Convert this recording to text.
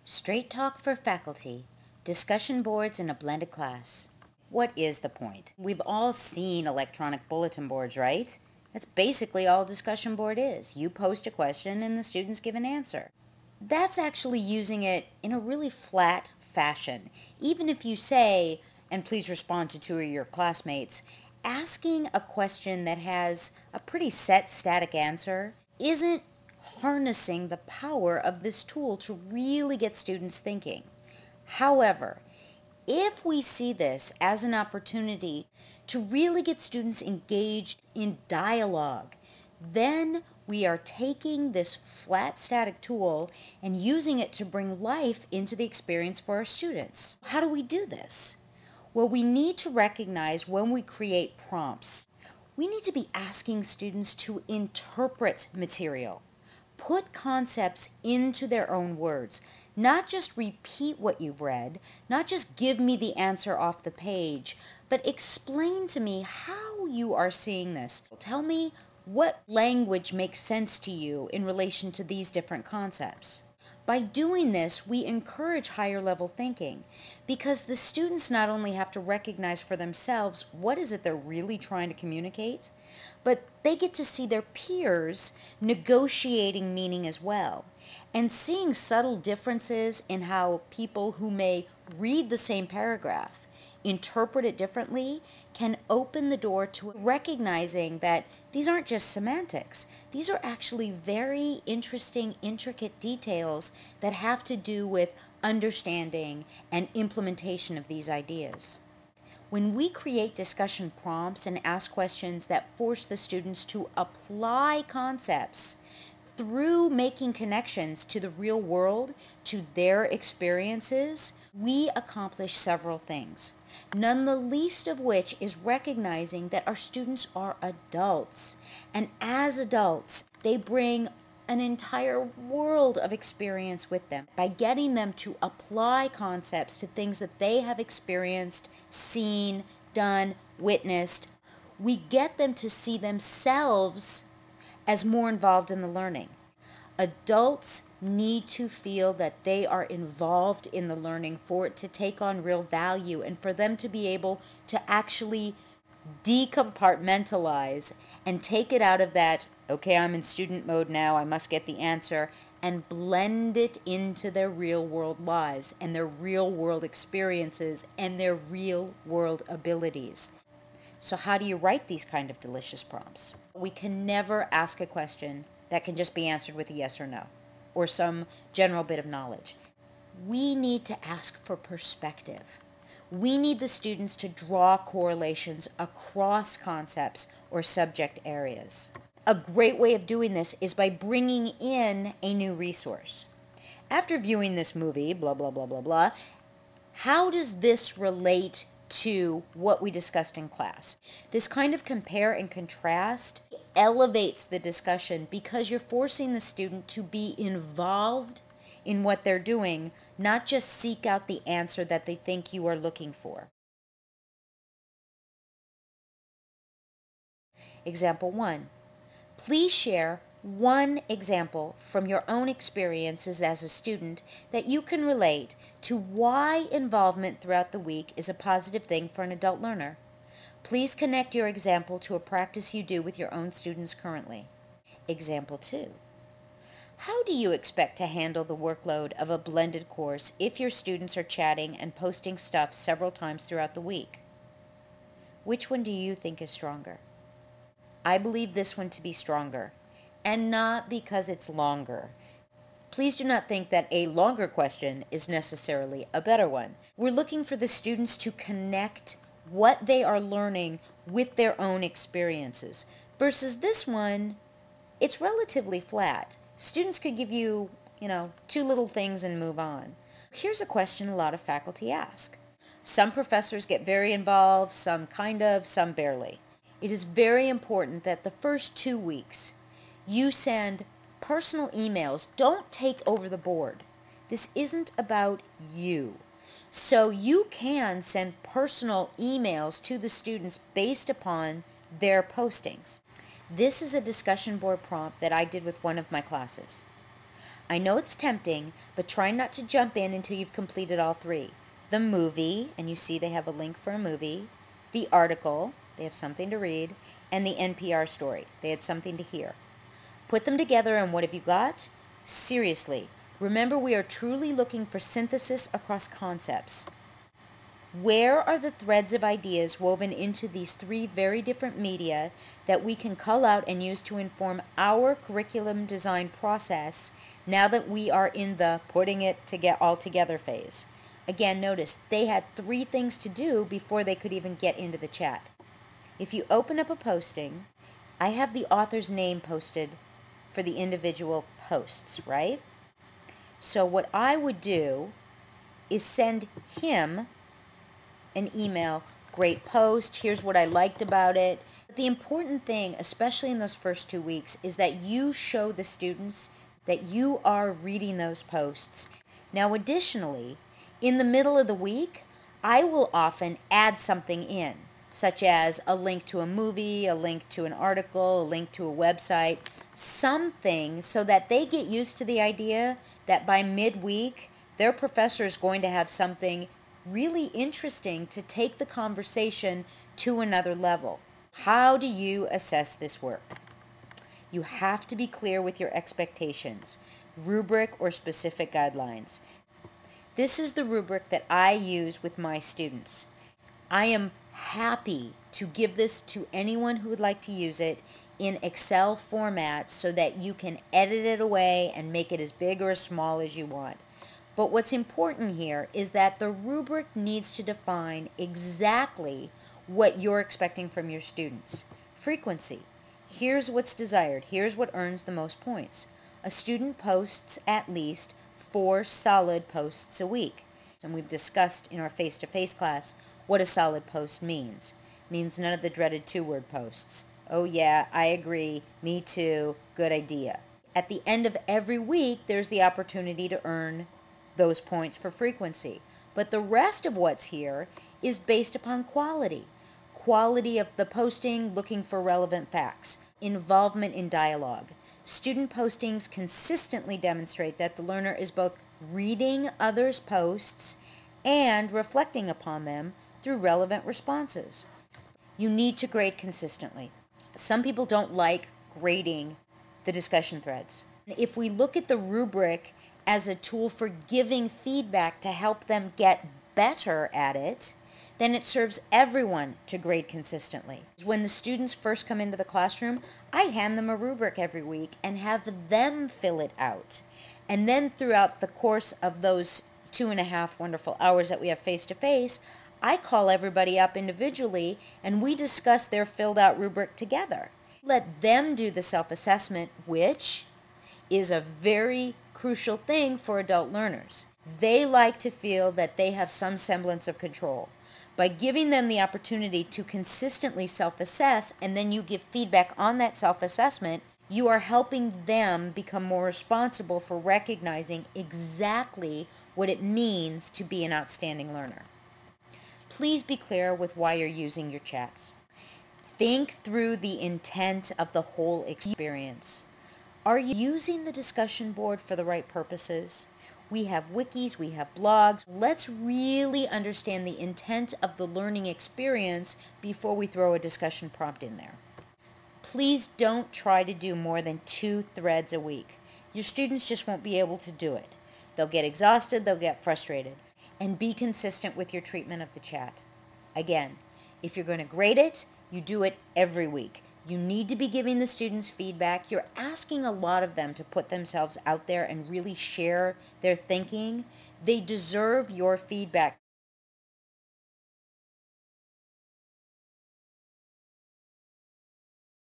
Straight talk for faculty, discussion boards in a blended class. What is the point? We've all seen electronic bulletin boards, right? That's basically all a discussion board is. You post a question and the students give an answer. That's actually using it in a really flat fashion. Even if you say, and please respond to two of your classmates, asking a question that has a pretty set static answer isn't harnessing the power of this tool to really get students thinking. However, if we see this as an opportunity to really get students engaged in dialogue, then we are taking this flat static tool and using it to bring life into the experience for our students. How do we do this? Well, we need to recognize when we create prompts, we need to be asking students to interpret material. Put concepts into their own words. Not just repeat what you've read, not just give me the answer off the page, but explain to me how you are seeing this. Tell me what language makes sense to you in relation to these different concepts. By doing this, we encourage higher level thinking because the students not only have to recognize for themselves what is it they're really trying to communicate, but they get to see their peers negotiating meaning as well. And seeing subtle differences in how people who may read the same paragraph interpret it differently can open the door to recognizing that these aren't just semantics. These are actually very interesting, intricate details that have to do with understanding and implementation of these ideas. When we create discussion prompts and ask questions that force the students to apply concepts through making connections to the real world, to their experiences, we accomplish several things. None the least of which is recognizing that our students are adults. And as adults, they bring an entire world of experience with them. By getting them to apply concepts to things that they have experienced, seen, done, witnessed, we get them to see themselves as more involved in the learning. Adults need to feel that they are involved in the learning for it to take on real value and for them to be able to actually decompartmentalize and take it out of that, okay, I'm in student mode now, I must get the answer, and blend it into their real world lives and their real world experiences and their real world abilities. So how do you write these kind of delicious prompts? We can never ask a question that can just be answered with a yes or no, or some general bit of knowledge. We need to ask for perspective. We need the students to draw correlations across concepts or subject areas. A great way of doing this is by bringing in a new resource. After viewing this movie, blah, blah, blah, blah, blah, how does this relate to what we discussed in class? This kind of compare and contrast elevates the discussion because you're forcing the student to be involved in what they're doing, not just seek out the answer that they think you are looking for. Example 1. Please share one example from your own experiences as a student that you can relate to why involvement throughout the week is a positive thing for an adult learner. Please connect your example to a practice you do with your own students currently. Example 2. How do you expect to handle the workload of a blended course if your students are chatting and posting stuff several times throughout the week? Which one do you think is stronger? I believe this one to be stronger, and not because it's longer. Please do not think that a longer question is necessarily a better one. We're looking for the students to connect what they are learning with their own experiences, versus this one, it's relatively flat. Students could give you, two little things and move on. Here's a question a lot of faculty ask. Some professors get very involved, some kind of, some barely. It is very important that the first 2 weeks you send personal emails. Don't take over the board. This isn't about you. So you can send personal emails to the students based upon their postings. This is a discussion board prompt that I did with one of my classes. I know it's tempting, but try not to jump in until you've completed all three. The movie, and you see they have a link for a movie, the article, they have something to read, and the NPR story, they had something to hear. Put them together and what have you got? Seriously, remember we are truly looking for synthesis across concepts. Where are the threads of ideas woven into these three very different media that we can cull out and use to inform our curriculum design process now that we are in the putting it all together phase? Again, notice they had three things to do before they could even get into the chat. If you open up a posting, I have the author's name posted for the individual posts, right? So what I would do is send him an email, great post, here's what I liked about it. But the important thing, especially in those first 2 weeks, is that you show the students that you are reading those posts. Now additionally, in the middle of the week, I will often add something in, such as a link to a movie, a link to an article, a link to a website, something so that they get used to the idea that by midweek, their professor is going to have something really interesting to take the conversation to another level. How do you assess this work? You have to be clear with your expectations, rubric or specific guidelines. This is the rubric that I use with my students. I am happy to give this to anyone who would like to use it in Excel format so that you can edit it away and make it as big or as small as you want. But what's important here is that the rubric needs to define exactly what you're expecting from your students. Frequency. Here's what's desired. Here's what earns the most points. A student posts at least 4 solid posts a week. And we've discussed in our face-to-face class what a solid post means. It means none of the dreaded 2-word posts. Oh yeah, I agree, me too, good idea. At the end of every week, there's the opportunity to earn those points for frequency. But the rest of what's here is based upon quality. Quality of the posting, looking for relevant facts. Involvement in dialogue. Student postings consistently demonstrate that the learner is both reading others' posts and reflecting upon them through relevant responses. You need to grade consistently. Some people don't like grading the discussion threads. If we look at the rubric as a tool for giving feedback to help them get better at it, then it serves everyone to grade consistently. When the students first come into the classroom, I hand them a rubric every week and have them fill it out. And then throughout the course of those 2.5 wonderful hours that we have face-to-face, I call everybody up individually and we discuss their filled out rubric together. Let them do the self-assessment, which is a very crucial thing for adult learners. They like to feel that they have some semblance of control. By giving them the opportunity to consistently self-assess and then you give feedback on that self-assessment, you are helping them become more responsible for recognizing exactly what it means to be an outstanding learner. Please be clear with why you're using your chats. Think through the intent of the whole experience. Are you using the discussion board for the right purposes? We have wikis, we have blogs. Let's really understand the intent of the learning experience before we throw a discussion prompt in there. Please don't try to do more than 2 threads a week. Your students just won't be able to do it. They'll get exhausted, they'll get frustrated. And be consistent with your treatment of the chat. Again, if you're going to grade it, you do it every week. You need to be giving the students feedback. You're asking a lot of them to put themselves out there and really share their thinking. They deserve your feedback.